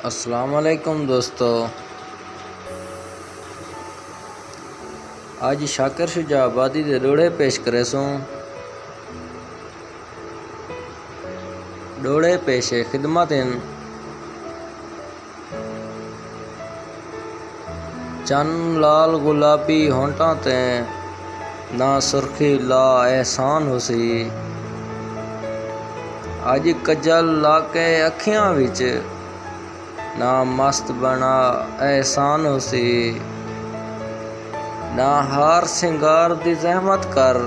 अस्सलाम वालेकुम दोस्तों। आज शाकिर शुजा आबादी के डोड़े पेश करे सूँ। डोड़े पेशे खिदमतिन चन लाल गुलाबी होंठा ते ना सुर्खी ला एहसान हुसी। अज कजल लाके अखियां विच ना मस्त बना एहसान हुसी। ना हार सिंगार दी जहमत कर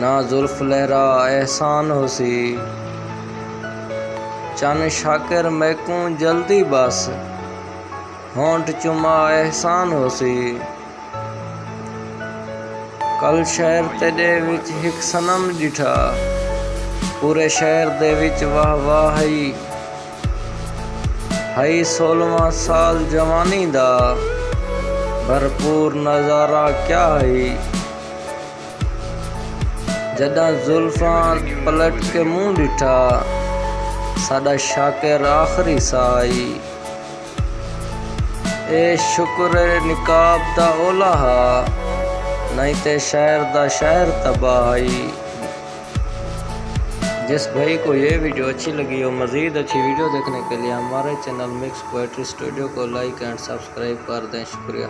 ना जुल्फ लहरा एहसान हुसी। चन शाकिर मैकू जल्दी बस होंठ चुमा एहसान होसी। कल शहर तेरे विच हिक सनम डिठा पूरे शहर दे विच वाह वाह हई 16वां साल जवानी दा भरपूर नज़ारा क्या है। जदा जुल्फां पलट के मुँह डिठा साडा शाकिर आखिरी साई। ए शुक्र निकाब दा ओला हा नहीं ते शहर दा शहर तबाही। जिस भाई को ये वीडियो अच्छी लगी हो मज़ीद अच्छी वीडियो देखने के लिए हमारे चैनल मिक्स पोएट्री स्टूडियो को लाइक एंड सब्सक्राइब कर दें। शुक्रिया।